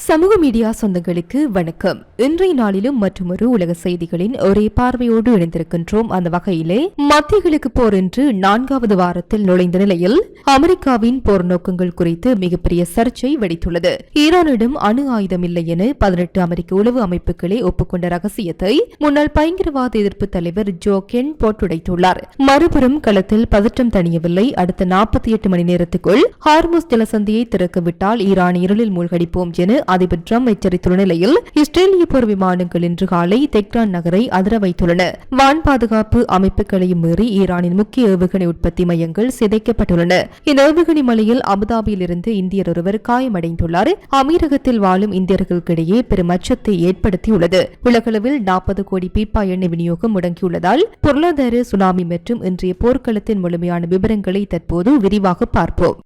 சமூக மீடியா சொந்தங்களுக்கு வணக்கம். இன்றைய நாளிலும் மற்றொரு உலக செய்திகளின் ஒரே பார்வையோடு இணைந்திருக்கின்றோம். அந்த வகையிலே மத்திய கிழக்கு போர் என்று 4வது வாரத்தில் நுழைந்த நிலையில் அமெரிக்காவின் போர் நோக்கங்கள் குறித்து மிகப்பெரிய சர்ச்சை வெடித்துள்ளது. ஈரானிடம் அணு ஆயுதம் இல்லை என 18 அமெரிக்க உளவு அமைப்புகளே ஒப்புக்கொண்ட ரகசியத்தை முன்னாள் பயங்கரவாத எதிர்ப்பு தலைவர் ஜோ கென் போட்டுடைத்துள்ளார். மறுபுறம் களத்தில் பதற்றம் தணியவில்லை. அடுத்த 48 மணி நேரத்துக்குள் ஹார்முஸ் ஜலசந்தியை திறக்கவிட்டால் ஈரான் இருளில் மூழ்கடிப்போம் என அதிபர் ட்ரம்ப் எச்சரித்துள்ள நிலையில் இஸ்ரேலிய போர் விமானங்கள் இன்று காலை தெஹ்ரான் நகரை அதிர வைத்துள்ளன. வான் பாதுகாப்பு அமைப்புகளையும் மீறி ஈரானின் முக்கிய ஏவுகணை உற்பத்தி மையங்கள் சிதைக்கப்பட்டுள்ளன. இந்த ஏவுகணை மலையில் அபுதாபியில் இருந்து இந்தியர் ஒருவர் காயமடைந்துள்ளார். அமீரகத்தில் வாழும் இந்தியர்களுக்கிடையே பெரும் அச்சத்தை ஏற்படுத்தியுள்ளது. உலகளவில் 40 கோடி பீப்பா எண்ணெய் விநியோகம் முடங்கியுள்ளதால் பொருளாதார சுனாமி மற்றும் இன்றைய போர்க்களத்தின் முழுமையான விவரங்களை தற்போது விரிவாக பார்ப்போம்.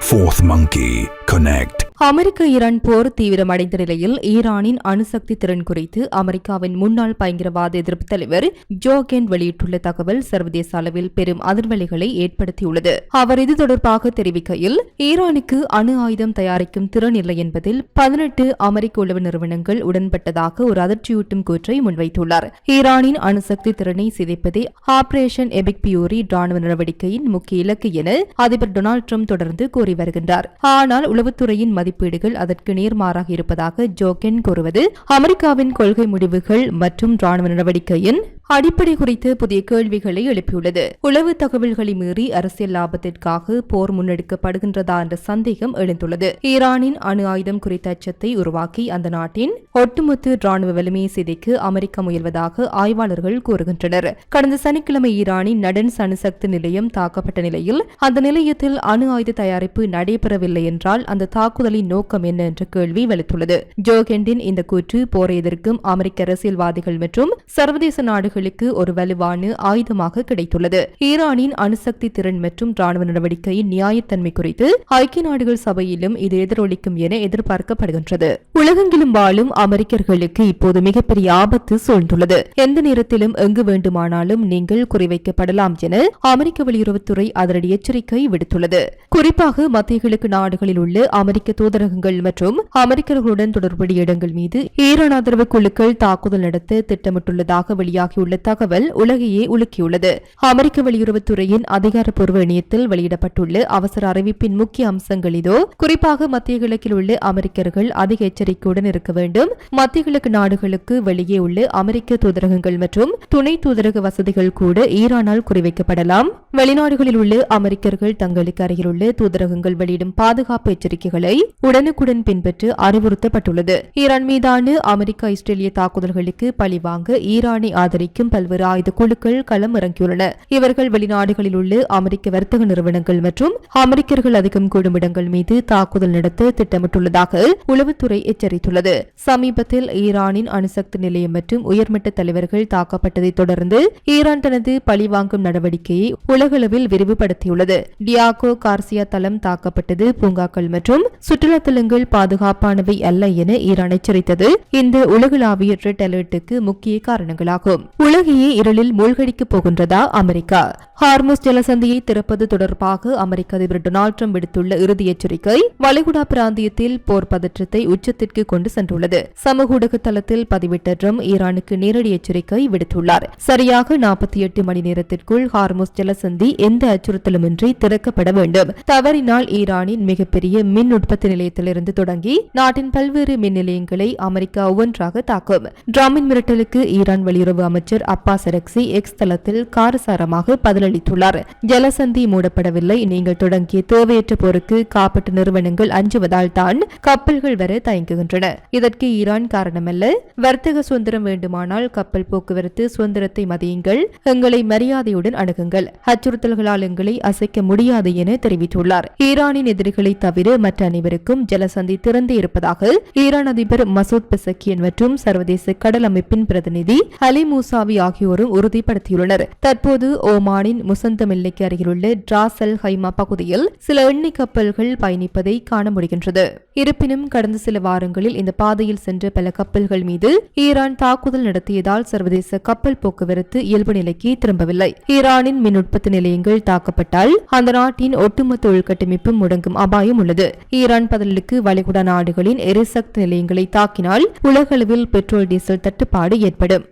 Fourth Monkey Connect. அமெரிக்க ஈரான் போர் தீவிரமடைந்த நிலையில் ஈரானின் அணுசக்தி திறன் குறித்து அமெரிக்காவின் முன்னாள் பயங்கரவாத எதிர்ப்பு தலைவர் ஜோ கென் வெளியிட்டுள்ள தகவல் சர்வதேச அளவில் பெரும் அதிர்வலைகளை ஏற்படுத்தியுள்ளது. அவர் இது தொடர்பாக தெரிவிக்கையில், ஈரானுக்கு அணு ஆயுதம் தயாரிக்கும் திறன் இல்லை என்பதில் 18 அமெரிக்க உளவு நிறுவனங்கள் உடன்பட்டதாக ஒரு அதிர்ச்சியூட்டும் கூற்றை முன்வைத்துள்ளார். ஈரானின் அணுசக்தி திறனை சிதைப்பதே ஆபரேஷன் எபிக் பியூரி ராணுவ நடவடிக்கையின் முக்கிய இலக்கு என அதிபர் டொனால்டு ட்ரம்ப் தொடர்ந்து கூறி வருகின்றார். ஆனால் உளவுத்துறையின் மதிப்பீடுகள் அதற்கு நேர்மாறாக இருப்பதாக ஜோ கென் கூறுவது அமெரிக்காவின் கொள்கை முடிவுகள் மற்றும் ராணுவ நடவடிக்கையின் அடிப்படை குறித்து புதிய கேள்விகளை எழுப்பியுள்ளது. உளவு தகவல்களை மீறி அரசியல் லாபத்திற்காக போர் முன்னெடுக்கப்படுகின்றதா என்ற சந்தேகம் எழுந்துள்ளது. ஈரானின் அணு ஆயுதம் குறித்த அச்சத்தை உருவாக்கி அந்த நாட்டின் ஒட்டுமொத்த ராணுவ வலிமையை சிதைக்க அமெரிக்கா முயல்வதாக ஆய்வாளர்கள் கூறுகின்றனர். கடந்த சனிக்கிழமை ஈரானின் நடன்ஸ் அணுசக்தி நிலையம் தாக்கப்பட்ட நிலையில் அந்த நிலையத்தில் அணு ஆயுத தயாரிப்பு நடைபெறவில்லை என்றால் அந்த தாக்குதலின் நோக்கம் என்ன என்ற கேள்வி வெளித்துள்ளது. ஜோ கென்டின் இந்த கூற்று போரை எதிர்க்கும் அமெரிக்க அரசியல்வாதிகள் மற்றும் சர்வதேச நாடுகள் ஒரு வலுவான ஆயுதமாக கிடைத்துள்ளது. ஈரானின் அணுசக்தி திறன் மற்றும் ராணுவ நடவடிக்கையின் நியாயத்தன்மை குறித்து ஐக்கிய நாடுகள் சபையிலும் இது எதிரொலிக்கும் என எதிர்பார்க்கப்படுகின்றது. உலகெங்கிலும் வாழும் அமெரிக்கர்களுக்கு இப்போது மிகப்பெரிய ஆபத்து சூழ்ந்துள்ளது. எந்த நேரத்திலும் எங்கு வேண்டுமானாலும் நீங்கள் குறிவைக்கப்படலாம் என அமெரிக்க வெளியுறவுத்துறை அதிரடி எச்சரிக்கை விடுத்துள்ளது. குறிப்பாக மத்திய கிழக்கு நாடுகளில் உள்ள அமெரிக்க தூதரகங்கள் மற்றும் அமெரிக்கர்களுடன் தொடர்புடைய இடங்கள் மீது ஈரான் ஆதரவு குழுக்கள் தாக்குதல் நடத்த திட்டமிட்டுள்ளதாக வெளியாகியுள்ள தகவல் உலகையே உலுக்கியுள்ளது. அமெரிக்க வெளியுறவுத்துறையின் அதிகாரப்பூர்வ இணையத்தில் வெளியிடப்பட்டுள்ள அவசர அறிவிப்பின் முக்கிய அம்சங்கள் இதோ. குறிப்பாக மத்திய கிழக்கில் உள்ள அமெரிக்கர்கள் அதிக எச்சரிக்கையுடன் இருக்க வேண்டும். மத்திய கிழக்கு நாடுகளுக்கு வெளியே உள்ள அமெரிக்க தூதரகங்கள் மற்றும் துணை தூதரக வசதிகள் கூட ஈரானால் குறிவைக்கப்படலாம். வெளிநாடுகளில் உள்ள அமெரிக்கர்கள் தங்களுக்கு அருகில் உள்ள தூதரகங்கள் வெளியிடும் பாதுகாப்பு எச்சரிக்கைகளை உடனுக்குடன் பின்பற்ற அறிவுறுத்தப்பட்டுள்ளது. ஈரான் மீதான அமெரிக்கா இஸ்ரேலிய தாக்குதல்களுக்கு பழிவாங்க ஈரானை ஆதரிக்கும் பல்வேறு ஆயுத குழுக்கள் களம் இறங்கியுள்ளன. இவர்கள் வெளிநாடுகளில் உள்ள அமெரிக்க வர்த்தக நிறுவனங்கள் மற்றும் அமெரிக்கர்கள் அதிகம் கூடும் இடங்கள் மீது தாக்குதல் நடத்த திட்டமிட்டுள்ளதாக உளவுத்துறை எச்சரித்துள்ளது. சமீபத்தில் ஈரானின் அணுசக்தி நிலையம் மற்றும் உயர்மட்ட தலைவர்கள் தாக்கப்பட்டதை தொடர்ந்து ஈரான் தனது பழிவாங்கும் நடவடிக்கையை உலகளவில் விரிவுபடுத்தியுள்ளது. டியாகோ கார்சியா தளம் தாக்கப்பட்டது. பூங்காக்கள் மற்றும் சுற்றுலா தலங்கள் பாதுகாப்பானவை அல்ல என ஈரான் எச்சரித்தது இந்த உலகளாவிய ரெட் அலர்ட்டுக்கு முக்கிய காரணங்களாகும். உலகையே இருளில் மூழ்கடிக்கப் போகின்றதா அமெரிக்கா? ஹார்முஸ் ஜலசந்தியை திறப்பது தொடர்பாக அமெரிக்க அதிபர் டொனால்டு ட்ரம்ப் விடுத்துள்ள இறுதி எச்சரிக்கை வளைகுடா பிராந்தியத்தில் போர் பதற்றத்தை உச்சத்திற்கு கொண்டு சென்றுள்ளது. சமூக ஊடக தளத்தில் பதிவிட்ட ட்ரம்ப் ஈரானுக்கு நேரடி எச்சரிக்கை விடுத்துள்ளார். சரியாக 48 மணி நேரத்திற்குள் ஹார்முஸ் ஜலசந்தி எந்த அச்சுறுத்தலுமின்றி திறக்கப்பட வேண்டும். தவறினால் ஈரானின் மிகப்பெரிய மின் உற்பத்தி நிலையத்திலிருந்து தொடங்கி நாட்டின் பல்வேறு மின் நிலையங்களை அமெரிக்கா ஒவ்வொன்றாக தாக்கும். ட்ரம்பின் மிரட்டலுக்கு ஈரான் வெளியுறவு அமைச்சர் அப்பாஸ் அரக்சி எக்ஸ் தளத்தில் காரசாரமாக பதிலளித்துள்ளார். ஜலசந்தி மூடப்படவில்லை. நீங்கள் தொடங்கிய தேவையற்ற போருக்கு காப்பீட்டு நிறுவனங்கள் அஞ்சுவதால் தான் கப்பல்கள் வர தயங்குகின்றன. இதற்கு ஈரான் காரணமல்ல. வர்த்தக சுதந்திரம் வேண்டுமானால் கப்பல் போக்குவரத்து சுதந்திரத்தை மதியுங்கள். எங்களை மரியாதையுடன் அணுகுங்கள். அச்சுறுத்தல்களால் எங்களை அசைக்க முடியாது என தெரிவித்துள்ளார். ஈரானின் எதிரிகளை தவிர மற்ற அனைவருக்கும் கொண்டிருக்கும் ஜலசந்தி திறந்தே இருப்பதாக ஈரான் அதிபர் மசூத் பெசக்கியன் மற்றும் சர்வதேச கடல் அமைப்பின் பிரதிநிதி அலி மூசாவி ஆகியோரும் உறுதிப்படுத்தியுள்ளனர். தற்போது ஓமானின் முசந்தம் எல்லைக்கு அருகிலுள்ள டிராஸ் அல் ஹைமா பகுதியில் சில எண்ணெய் கப்பல்கள் பயணிப்பதை காண முடிகின்றது. இருப்பினும் கடந்த சில வாரங்களில் இந்த பாதையில் சென்ற பல கப்பல்கள் மீது ஈரான் தாக்குதல் நடத்தியதால் சர்வதேச கப்பல் போக்குவரத்து இயல்பு நிலைக்கு திரும்பவில்லை. ஈரானின் மின் உற்பத்தி நிலையங்கள் தாக்கப்பட்டால் அந்த நாட்டின் ஒட்டுமொத்த உள்கட்டமைப்பு முடங்கும் அபாயம் உள்ளது. ஈரான் பதிலுக்கு வளைகுடா நாடுகளின் எரிசக்தி நிலையங்களை தாக்கினால் உலகளவில் பெட்ரோல் டீசல் தட்டுப்பாடு ஏற்படும்.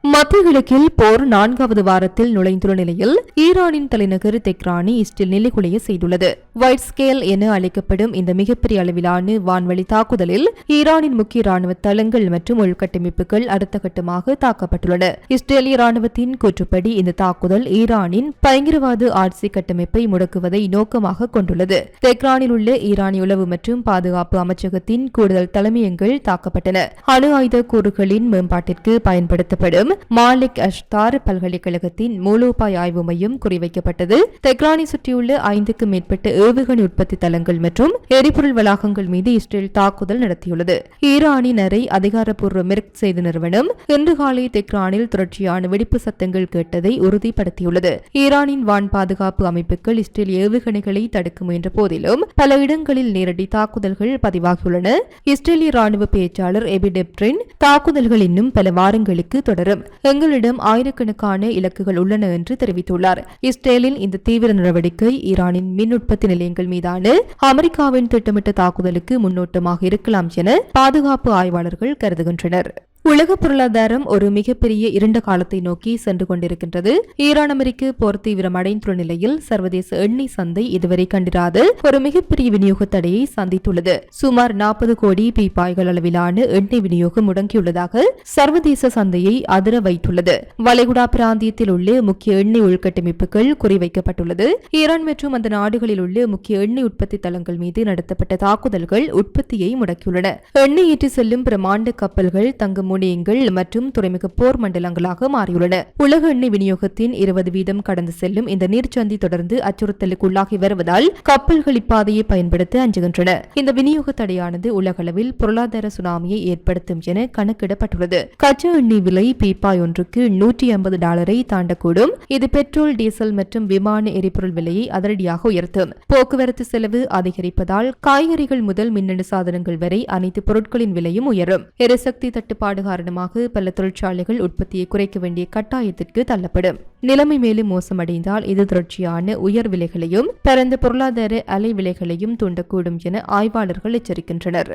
மத்திய கிழக்கில் போர் 4வது வாரத்தில் நுழைந்துள்ள நிலையில் ஈரானின் தலைநகர் தெஹ்ரானை இஸ்ரேல் நிலைகுலைய செய்துள்ளது. ஒயிட் ஸ்கேல் என அழைக்கப்படும் இந்த மிகப்பெரிய அளவிலான வான்வழி தாக்குதலில் ஈரானின் முக்கிய ராணுவ தளங்கள் மற்றும் உள்கட்டமைப்புகள் அடுத்த கட்டமாக தாக்கப்பட்டுள்ளன. இஸ்ரேலிய ராணுவத்தின் கூற்றுப்படி இந்த தாக்குதல் ஈரானின் பயங்கரவாத ஆட்சி கட்டமைப்பை முடக்குவதை நோக்கமாக கொண்டுள்ளது. தெஹ்ரானில் உள்ள ஈரானிய உளவு மற்றும் பாதுகாப்பு அமைச்சகத்தின் கூடுதல் தலைமையங்கள் தாக்கப்பட்டன. அணு ஆயுத கூறுகளின் மேம்பாட்டிற்கு பயன்படுத்தப்படும் மாலிக் அஷ்தார் பல்கலைக்கழகத்தின் மூலோபாய் ஆய்வு மையம் குறிவைக்கப்பட்டது. தெஹ்ரானை சுற்றியுள்ள 5க்கும் மேற்பட்ட ஏவுகணை உற்பத்தி தளங்கள் மற்றும் எரிபொருள் வளாகங்கள் மீது இஸ்ரேல் தாக்குதல் நடத்தியுள்ளது. ஈரானின் அரை அதிகாரப்பூர்வ மெர்க் செய்தி நிறுவனம் இன்று காலை தெஹ்ரானில் தொடர்ச்சியான வெடிப்பு சத்தங்கள் கேட்டதை உறுதிப்படுத்தியுள்ளது. ஈரானின் வான் பாதுகாப்பு அமைப்புகள் இஸ்ரேல் ஏவுகணைகளை தடுக்க முயன்ற போதிலும் பல இடங்களில் நேரடி தாக்குதல்கள் பதிவாகியுள்ளன. இஸ்ரேலிய ராணுவ பேச்சாளர் எபி டெப்ரின் தாக்குதல்கள் இன்னும் பல வாரங்களுக்கு தொடரும். எங்களிடம் ஆயிரக்கணக்கான இலக்குகள் உள்ளன என்று தெரிவித்துள்ளார். இஸ்ரேலின் இந்த தீவிர நடவடிக்கை ஈரானின் மின் உற்பத்தி நிலையங்கள் மீதான அமெரிக்காவின் திட்டமிட்ட தாக்குதலுக்கு முன்னோட்டமாக இருக்கலாம் என பாதுகாப்பு ஆய்வாளர்கள் கருதுகின்றனர். உலக பொருளாதாரம் ஒரு மிகப்பெரிய இருண்ட காலத்தை நோக்கி சென்று கொண்டிருக்கின்றது. ஈரான் அமெரிக்க போர் தீவிரம் அடைந்துள்ள நிலையில் சர்வதேச எண்ணெய் சந்தை இதுவரை கண்டிராத ஒரு மிகப்பெரிய விநியோக தடையை சந்தித்துள்ளது. சுமார் 40 கோடி பீப்பாய்கள் அளவிலான எண்ணெய் விநியோகம் முடங்கியுள்ளதாக சர்வதேச சந்தையை அதிர வைத்துள்ளது. வளைகுடா பிராந்தியத்தில் உள்ள முக்கிய எண்ணெய் உள்கட்டமைப்புகள் குறிவைக்கப்பட்டுள்ளது. ஈரான் மற்றும் அந்த நாடுகளில் உள்ள முக்கிய எண்ணெய் உற்பத்தி தளங்கள் மீது நடத்தப்பட்ட தாக்குதல்கள் உற்பத்தியை முடக்கியுள்ளன. எண்ணெய் ஏற்றி செல்லும் பிரமாண்ட கப்பல்கள் தங்கும் முனையங்கள் மற்றும் துறைமுக போர் மண்டலங்களாக மாறியுள்ளன. உலக எண்ணெய் விநியோகத்தின் 20% கடந்து செல்லும் இந்த நீர்ச்சந்தி தொடர்ந்து அச்சுறுத்தலுக்கு உள்ளாகி வருவதால் கப்பல்கள் இப்பாதையை பயன்படுத்த அஞ்சுகின்றன. இந்த விநியோக தடையானது உலகளவில் பொருளாதார சுனாமியை ஏற்படுத்தும் என கணக்கிடப்பட்டுள்ளது. கச்சா எண்ணெய் விலை பீப்பாய் ஒன்றுக்கு $150 தாண்டக்கூடும். இது பெட்ரோல், டீசல் மற்றும் விமான எரிபொருள் விலையை அதிரடியாக உயர்த்தும். போக்குவரத்து செலவு அதிகரிப்பதால் காய்கறிகள் முதல் மின்னணு சாதனங்கள் வரை அனைத்து பொருட்களின் விலையும் உயரும். எரிசக்தி தட்டுப்பாடு காரணமாக பல தொழிற்சாலைகள் உற்பத்தியை குறைக்க வேண்டிய கட்டாயத்திற்கு தள்ளப்படும். நிலைமை மேலும் மோசமடைந்தால் இது தொடர்ச்சியான உயர் விலைகளையும் பரந்த பொருளாதார அலை விலைகளையும் தூண்டக்கூடும் என ஆய்வாளர்கள் எச்சரிக்கின்றனர்.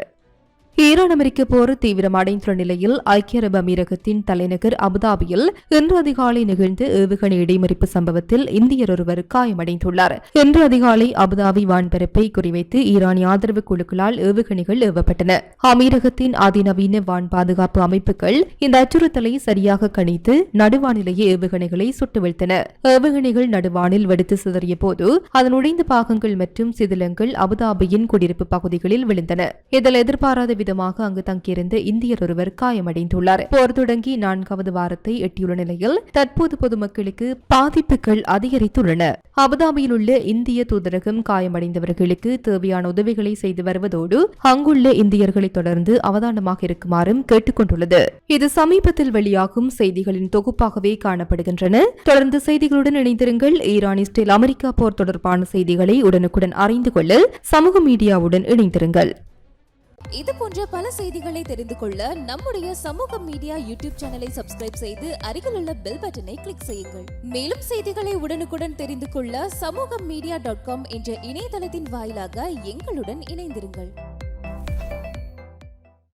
ஈரான் அமெரிக்க போர் தீவிரமடைந்துள்ள நிலையில் ஐக்கிய அரபு அமீரகத்தின் தலைநகர் அபுதாபியில் இன்று அதிகாலை நிகழ்ந்த ஏவுகணை இடைமறிப்பு சம்பவத்தில் இந்தியர் ஒருவர் காயமடைந்துள்ளார். இன்று அதிகாலை அபுதாபி வான்பரப்பை குறிவைத்து ஈரானிய ஆதரவு குழுக்களால் ஏவுகணைகள் ஏவப்பட்டன. அமீரகத்தின் அதிநவீன வான் பாதுகாப்பு அமைப்புகள் இந்த அச்சுறுத்தலை சரியாக கணித்து நடுவானிலேயே ஏவுகணைகளை சுட்டு வீழ்த்தன. ஏவுகணைகள் நடுவானில் வெடித்து சிதறிய போது அதன் உடைந்த பாகங்கள் மற்றும் சிதிலங்கள் அபுதாபியின் குடியிருப்பு பகுதிகளில் விழுந்தன. இதில் எதிர்பாராத விதமாக அங்கு தங்கியிருந்த இந்தியர் ஒருவர் காயமடைந்துள்ளார். போர் தொடங்கி 4வது வாரத்தை எட்டியுள்ள நிலையில் தற்போது பொதுமக்களுக்கு பாதிப்புகள் அதிகரித்துள்ளன. அபுதாபியில் உள்ள இந்திய தூதரகம் காயமடைந்தவர்களுக்கு தேவையான உதவிகளை செய்து வருவதோடு அங்குள்ள இந்தியர்களை தொடர்ந்து அவதானமாக இருக்குமாறும் கேட்டுக் கொண்டுள்ளது. இது சமீபத்தில் வெளியாகும் செய்திகளின் தொகுப்பாகவே காணப்படுகின்றன. தொடர்ந்து செய்திகளுடன் இணைந்திருங்கள். ஈரான், இஸ்ரேல், அமெரிக்கா போர் தொடர்பான செய்திகளை உடனுக்குடன் அறிந்து கொள்ள சமூக மீடியாவுடன் இணைந்திருங்கள். இது போன்ற பல செய்திகளை தெரிந்து கொள்ள நம்முடைய சமூக மீடியா யூடியூப் சேனலை சப்ஸ்கிரைப் செய்து அருகிலுள்ள பெல் பட்டனை கிளிக் செய்யுங்கள். மேலும் செய்திகளை உடனுக்குடன் தெரிந்து கொள்ள சமூகமீடியா.com என்ற இணையதளத்தின் வாயிலாக எங்களுடன் இணைந்திருங்கள்.